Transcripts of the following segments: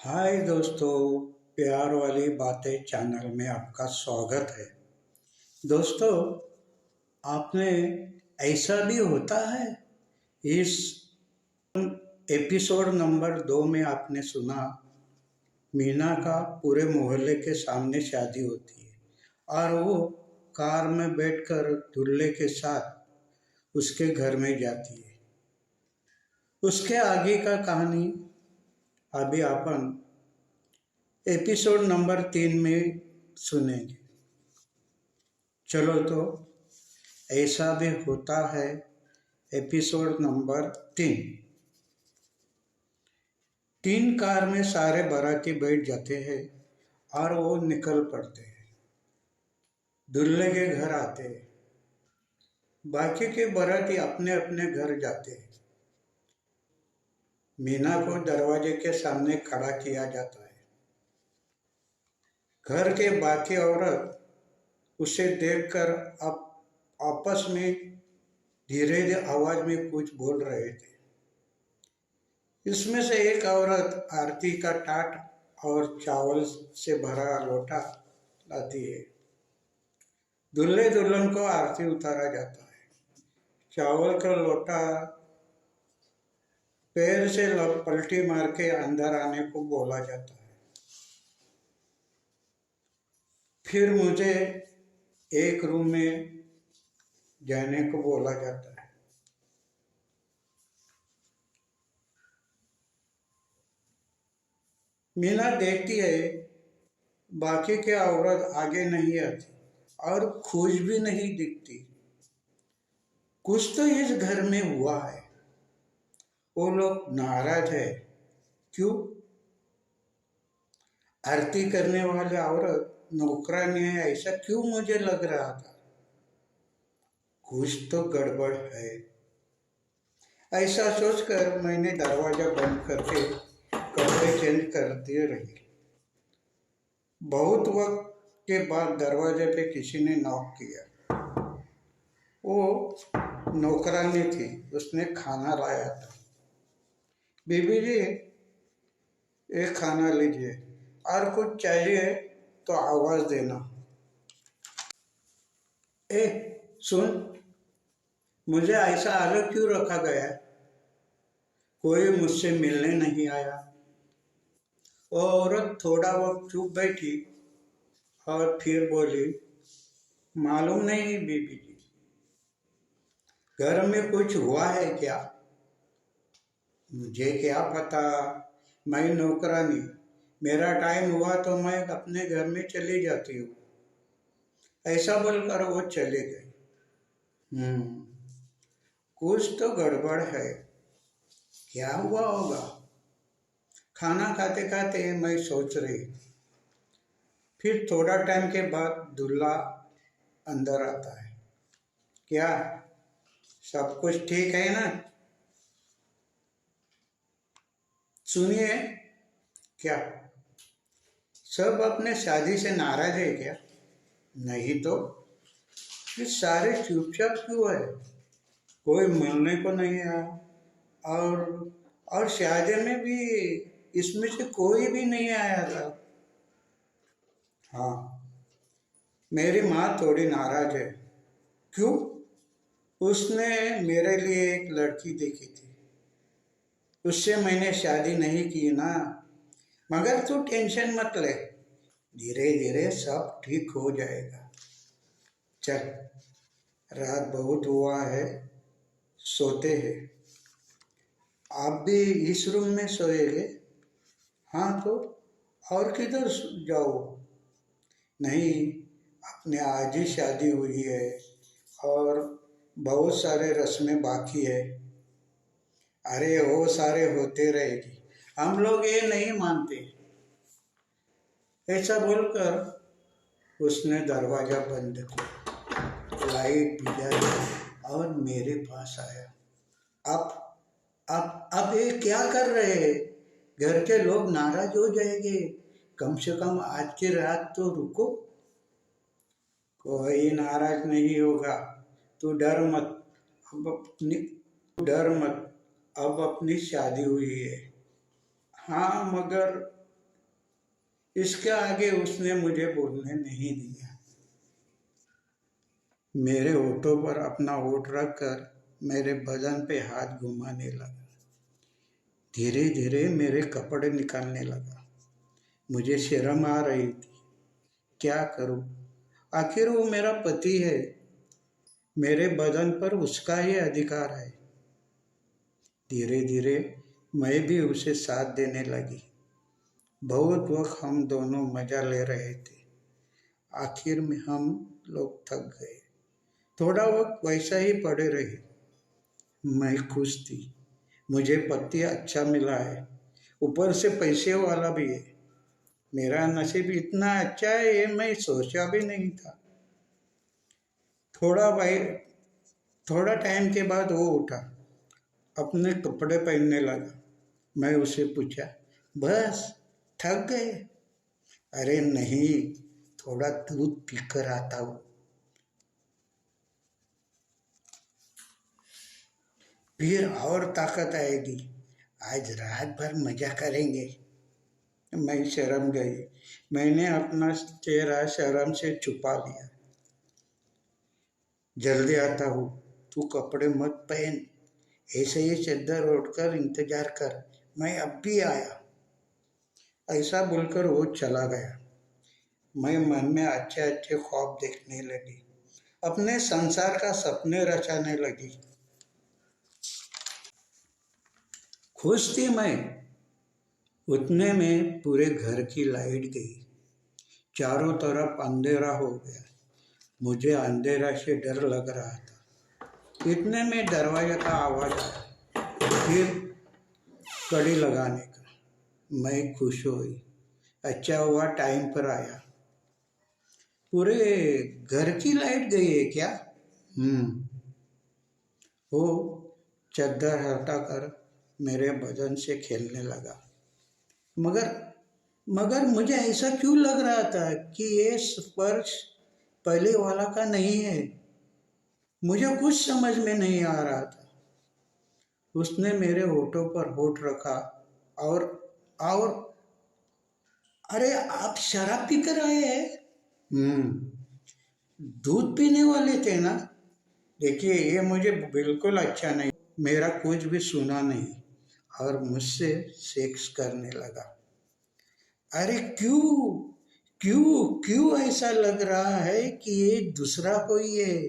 हाय दोस्तों, प्यार वाली बातें चैनल में आपका स्वागत है। दोस्तों, आपने ऐसा भी होता है। इस एपिसोड नंबर 2 में आपने सुना मीना का पूरे मोहल्ले के सामने शादी होती है और वो कार में बैठकर दूल्हे के साथ उसके घर में जाती है। उसके आगे का कहानी अभी अपन एपिसोड नंबर 3 में सुनेंगे। चलो तो ऐसा भी होता है। Episode number 3। 3 कार में सारे बाराती बैठ जाते हैं और वो निकल पड़ते हैं, दूल्हे के घर आते हैं। बाकी के बाराती अपने अपने घर जाते हैं। मीना को दरवाजे के सामने खड़ा किया जाता है। घर के बाकी औरत उसे देखकर अब आपस में धीरे धीरे आवाज में कुछ बोल रहे थे। इसमें से एक औरत आरती का टाट और चावल से भरा लोटा लाती है। दूल्हे दुल्हन को आरती उतारा जाता है। चावल का लोटा पैर से पलटी मार के अंदर आने को बोला जाता है। फिर मुझे एक रूम में जाने को बोला जाता है। मीना देखती है बाकी के औरत आगे नहीं आती और खुश भी नहीं दिखती। कुछ तो इस घर में हुआ है। वो लोग नाराज है। क्यों? आरती करने वाले औरत नौकरानी है, ऐसा क्यों मुझे लग रहा था। कुछ तो गड़बड़ है। ऐसा सोचकर मैंने दरवाजा बंद करके कपड़े चेंज करती रही। बहुत वक्त के बाद दरवाजे पे किसी ने नॉक किया। वो नौकरानी थी, उसने खाना लाया था। बीबी जी, एक खाना लीजिए और कुछ चाहिए तो आवाज देना। ए सुन, मुझे ऐसा अलग क्यों रखा गया? कोई मुझसे मिलने नहीं आया। वो औरत थोड़ा वक्त चुप बैठी और फिर बोली, मालूम नहीं बीबी जी, घर में कुछ हुआ है क्या? मुझे क्या पता, मैं नौकरानी, मेरा टाइम हुआ तो मैं अपने घर में चली जाती हूँ। ऐसा बोलकर वो चले गए। कुछ तो गड़बड़ है। क्या हुआ होगा? खाना खाते खाते मैं सोच रही। फिर थोड़ा टाइम के बाद दूल्हा अंदर आता है। क्या सब कुछ ठीक है ना? सुनिए, क्या सब अपने शादी से नाराज है क्या? नहीं तो फिर सारे चुपचाप क्यों है? कोई मिलने को नहीं आया और शादी में भी इसमें से कोई भी नहीं आया था। हाँ, मेरी माँ थोड़ी नाराज है। क्यों? उसने मेरे लिए एक लड़की देखी थी, उससे मैंने शादी नहीं की ना। मगर तू टेंशन मत ले, धीरे धीरे सब ठीक हो जाएगा। चल, रात बहुत हुआ है, सोते हैं। आप भी इस रूम में सोएंगे? हाँ तो और किधर जाओ? नहीं, अपने आज ही शादी हुई है और बहुत सारे रस्में बाकी है। अरे वो सारे होते रहेगी, हम लोग ये नहीं मानते। ऐसा बोलकर उसने दरवाजा बंद किया, लाइट बुझाई और मेरे पास आया। अब अब ये क्या कर रहे हैं? घर के लोग नाराज हो जाएंगे। कम से कम आज की रात तो रुको। कोई नाराज नहीं होगा, तू डर मत। अब अपनी शादी हुई है। हाँ, मगर इसके आगे उसने मुझे बोलने नहीं दिया। मेरे होठों पर अपना होठ रखकर मेरे बदन पे हाथ घुमाने लगा। धीरे धीरे मेरे कपड़े निकालने लगा। मुझे शर्म आ रही थी। क्या करूं? आखिर वो मेरा पति है। मेरे बदन पर उसका ही अधिकार है। धीरे धीरे मैं भी उसे साथ देने लगी। बहुत वक्त हम दोनों मजा ले रहे थे। आखिर में हम लोग थक गए। थोड़ा वक्त वैसा ही पड़े रहे। मैं खुश थी। मुझे पति अच्छा मिला है, ऊपर से पैसे वाला भी है। मेरा नसीब इतना अच्छा है ये मैं सोचा भी नहीं था। थोड़ा भाई थोड़ा टाइम के बाद वो उठा, अपने कपड़े पहनने लगा। मैं उसे पूछा, बस थक गए? अरे नहीं, थोड़ा दूध पीकर आता हूँ। फिर और ताकत आएगी। आज रात भर मजा करेंगे। मैं शर्म गई। मैंने अपना चेहरा शर्म से छुपा लिया। जल्दी आता हूँ, तू कपड़े मत पहन, ऐसे ही चद्दर ओढ़कर इंतजार कर, मैं अब भी आया। ऐसा बोलकर वो चला गया। मैं मन में अच्छे अच्छे ख्वाब देखने लगी, अपने संसार का सपने रचाने लगी। खुश थी मैं। उतने में पूरे घर की लाइट गई। चारों तरफ अंधेरा हो गया। मुझे अंधेरा से डर लग रहा था। इतने में दरवाजे का आवाज आया, फिर कड़ी लगाने का। मैं खुश हुई। अच्छा हुआ टाइम पर आया। पूरे घर की लाइट गई है क्या? वो चद्दर हटाकर मेरे बदन से खेलने लगा। मगर मगर मुझे ऐसा क्यों लग रहा था कि ये स्पर्श पहले वाला का नहीं है? मुझे कुछ समझ में नहीं आ रहा था। उसने मेरे होठों पर होठ रखा और और अरे आप शराब पीकर आए हैं? दूध पीने वाले थे ना? देखिए ये मुझे बिल्कुल अच्छा नहीं। मेरा कुछ भी सुना नहीं और मुझसे सेक्स करने लगा। अरे क्यों क्यों क्यों ऐसा लग रहा है कि ये दूसरा कोई है?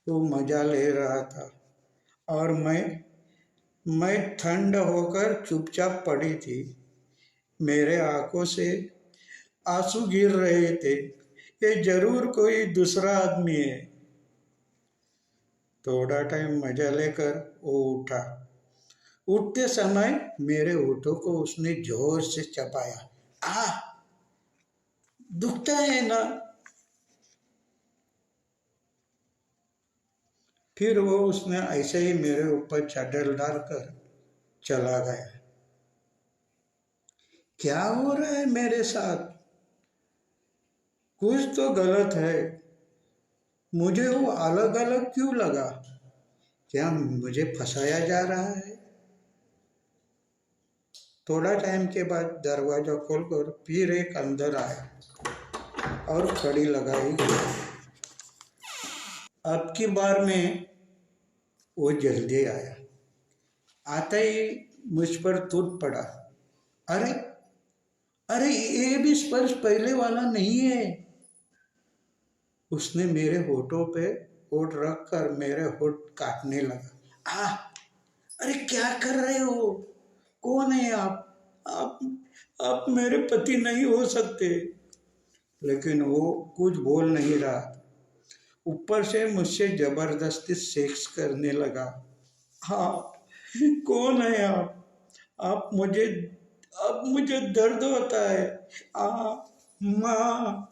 वो मजा ले रहा था और मैं ठंड होकर चुपचाप पड़ी थी। मेरे आंखों से आंसू गिर रहे थे। ये जरूर कोई दूसरा आदमी है। थोड़ा टाइम मजा लेकर वो उठा। उठते समय मेरे होठों को उसने जोर से चबाया। आ, दुखता है ना? फिर वो उसने ऐसे ही मेरे ऊपर चादर डालकर चला गया। क्या हो रहा है मेरे साथ? कुछ तो गलत है। मुझे वो अलग अलग क्यों लगा? क्या मुझे फंसाया जा रहा है? थोड़ा टाइम के बाद दरवाजा खोलकर फिर एक अंदर आया और कड़ी लगाई गई। अब की बार में वो जल्दी आया। आता ही मुझ पर टूट पड़ा। अरे अरे ये भी स्पर्श पहले वाला नहीं है। उसने मेरे होठों पे होठ रख कर मेरे होठ काटने लगा। अरे क्या कर रहे हो? कौन है आप? आप आप मेरे पति नहीं हो सकते। लेकिन वो कुछ बोल नहीं रहा। ऊपर से मुझसे जबरदस्ती सेक्स करने लगा। हाँ, कौन है आप? आप मुझे अब मुझे दर्द होता है। आ माँ।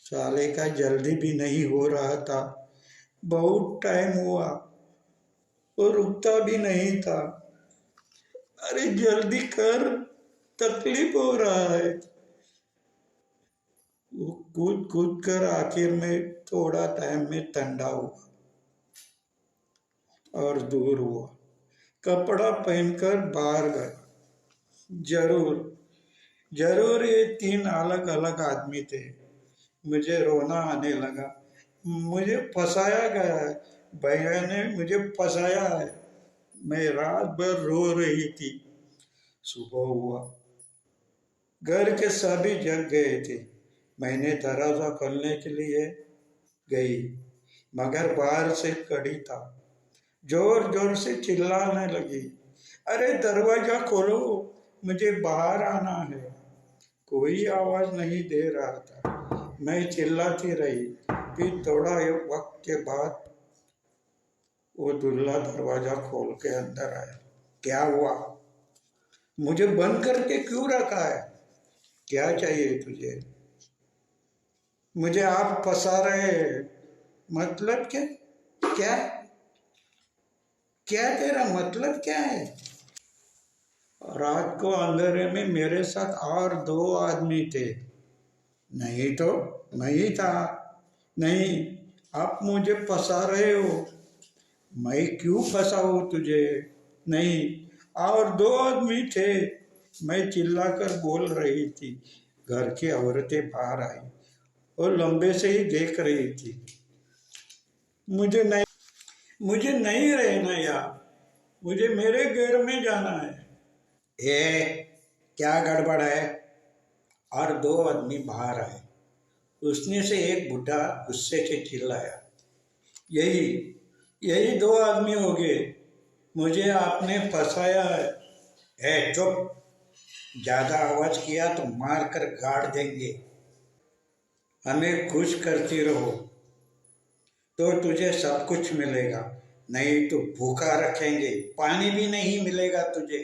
साले का जल्दी भी नहीं हो रहा था। बहुत टाइम हुआ और रुकता भी नहीं था। अरे जल्दी कर, तकलीफ हो रहा है। वो कूद कूद कर आखिर में थोड़ा टाइम में ठंडा हुआ और दूर हुआ। कपड़ा पहनकर बाहर गया। जरूर, जरूर ये तीन अलग अलग आदमी थे। मुझे रोना आने लगा। मुझे फंसाया गया है, भैया ने मुझे फंसाया है। मैं रात भर रो रही थी। सुबह हुआ, घर के सभी जग गए थे। मैंने दरवाजा खोलने के लिए गई, मगर बाहर से कड़ी था। जोर जोर से चिल्लाने लगी, अरे दरवाजा खोलो, मुझे बाहर आना है। कोई आवाज नहीं दे रहा था। मैं चिल्लाती रही। फिर थोड़ा वक्त के बाद वो दूल्हा दरवाजा खोल के अंदर आया। क्या हुआ? मुझे बंद करके क्यों रखा है? क्या चाहिए तुझे? मुझे आप फंसा रहे हैं। मतलब क्या? क्या? क्या तेरा मतलब क्या है? रात को अंधेरे में मेरे साथ और दो आदमी थे। नहीं तो मैं ही था। नहीं, आप मुझे फंसा रहे हो। मैं क्यों फंसाऊं तुझे? नहीं, और दो आदमी थे। मैं चिल्लाकर बोल रही थी। घर की औरतें बाहर आई और लंबे से ही देख रही थी। मुझे नहीं मुझे नहीं रहना यार, मुझे मेरे घर में जाना है। क्या गड़बड़ है? और दो आदमी बाहर आए। उसने से एक बुढ़ा गुस्से से चिल्लाया, यही यही दो आदमी हो गए, मुझे आपने फंसाया है। चुप, ज्यादा आवाज किया तो मार कर गाड़ देंगे। हमें खुश करती रहो तो तुझे सब कुछ मिलेगा, नहीं तो भूखा रखेंगे, पानी भी नहीं मिलेगा तुझे।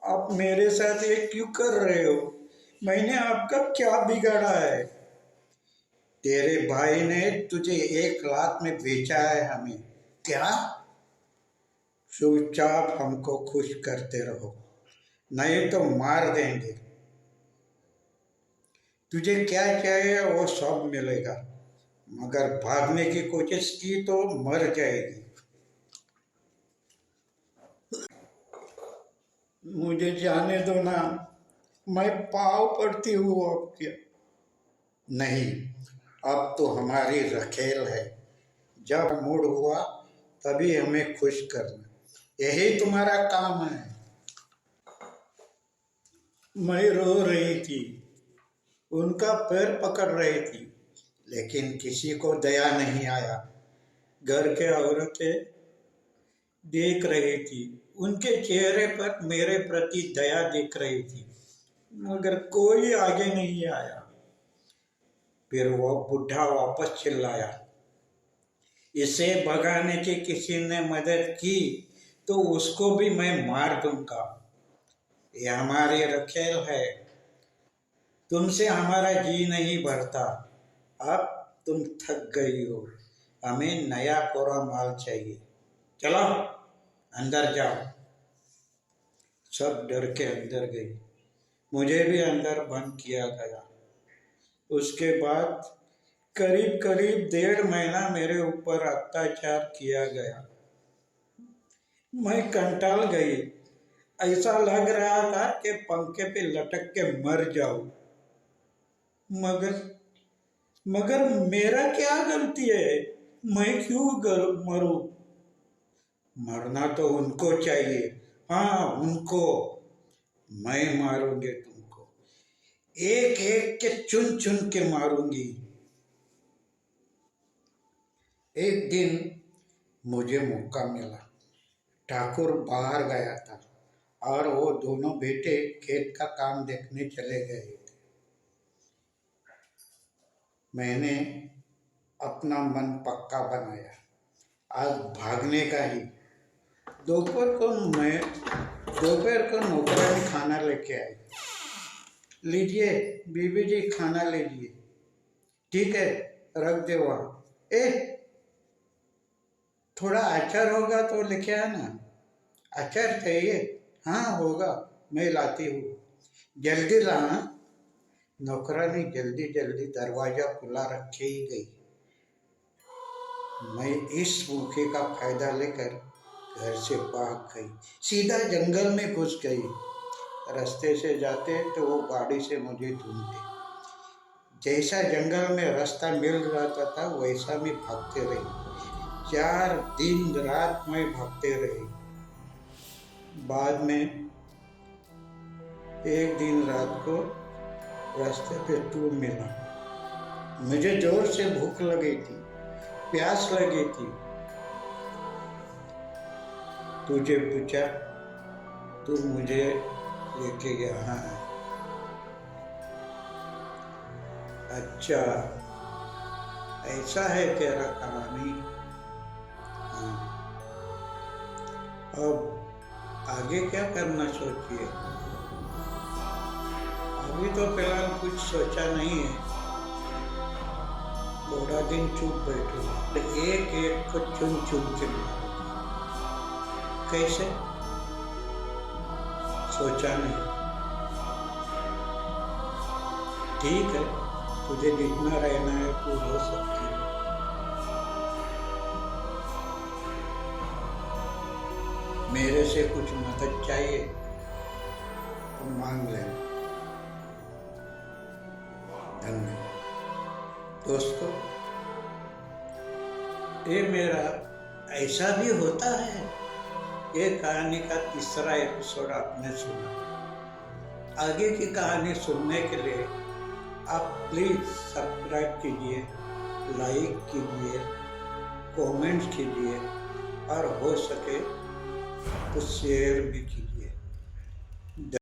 आप मेरे साथ ये क्यों कर रहे हो? मैंने आपका क्या बिगाड़ा है? तेरे भाई ने तुझे 1 लाख में बेचा है हमें। क्या? चुपचाप हमको खुश करते रहो, नहीं तो मार देंगे। तुझे क्या चाहिए वो सब मिलेगा, मगर भागने की कोशिश की तो मर जाएगी। मुझे जाने दो ना, मैं पाँव पड़ती हूँ आपके। नहीं, अब तो हमारी रखेल है। जब मूड हुआ तभी हमें खुश करना, यही तुम्हारा काम है। मैं रो रही थी, उनका पैर पकड़ रही थी, लेकिन किसी को दया नहीं आया। घर के औरतें देख रही थी, उनके चेहरे पर मेरे प्रति दया दिख रही थी, मगर कोई आगे नहीं आया। फिर वो बुढ़ा वापस चिल्लाया, इसे भगाने की किसी ने मदद की तो उसको भी मैं मार दूंगा। ये हमारी रखेल है, तुमसे हमारा जी नहीं भरता। अब तुम थक गई हो, हमें नया कोरा माल चाहिए। चलो अंदर जाओ। सब डर के अंदर गई, मुझे भी अंदर बंद किया गया। उसके बाद करीब करीब 1.5 महीना मेरे ऊपर अत्याचार किया गया। मैं कंटाल गई, ऐसा लग रहा था कि पंखे पे लटक के मर जाऊं। मगर मगर मेरा क्या गलती है? मैं क्यों मरूं? मरना तो उनको चाहिए। हाँ, उनको। मैं मारूंगी तुमको, एक एक के चुन चुन के मारूंगी। एक दिन मुझे मौका मिला। ठाकुर बाहर गया था और वो दोनों बेटे खेत का काम देखने चले गए थे। मैंने अपना मन पक्का बनाया, आज भागने का ही। दोपहर को मैं दोपहर को नौकरानी खाना लेके आई। लीजिए बीबी जी, खाना लीजिए। ठीक है, रख दे वहाँ। थोड़ा अचार होगा तो लेके आना। अचार चाहिए? हाँ होगा, मैं लाती हूँ। जल्दी लाना। नौकरानी जल्दी जल्दी दरवाजा खुला रखे ही गई। मैं इस मौके का फायदा लेकर घर से भाग गई, सीधा जंगल में घुस गई। रास्ते से जाते तो वो गाड़ी से मुझे ढूंढते। जैसा जंगल में रास्ता मिल जाता था वैसा मैं भागते रही। 4 दिन रात में भागते रही। बाद में एक दिन रात को रास्ते पे तू मिला। मुझे जोर से भूख लगी थी, प्यास लगी थी। तुझे पूछा, तू मुझे लेके गया। हाँ, अच्छा ऐसा है तेरा कहानी। हाँ, अब आगे क्या करना सोचिए। अभी तो फिलहाल कुछ सोचा नहीं है, थोड़ा दिन चुप बैठो, एक एक को चुन चुन के मारो। कैसे? सोचा नहीं। ठीक है, तुझे जितना रहना है तू हो सकती है। मेरे से कुछ मदद चाहिए तो मांग ले। धन्यवाद दोस्तों। ये मेरा ऐसा भी होता है। ये कहानी का तीसरा एपिसोड आपने सुना। आगे की कहानी सुनने के लिए आप प्लीज़ सब्सक्राइब कीजिए, लाइक कीजिए, कमेंट कीजिए और हो सके तो शेयर भी कीजिए।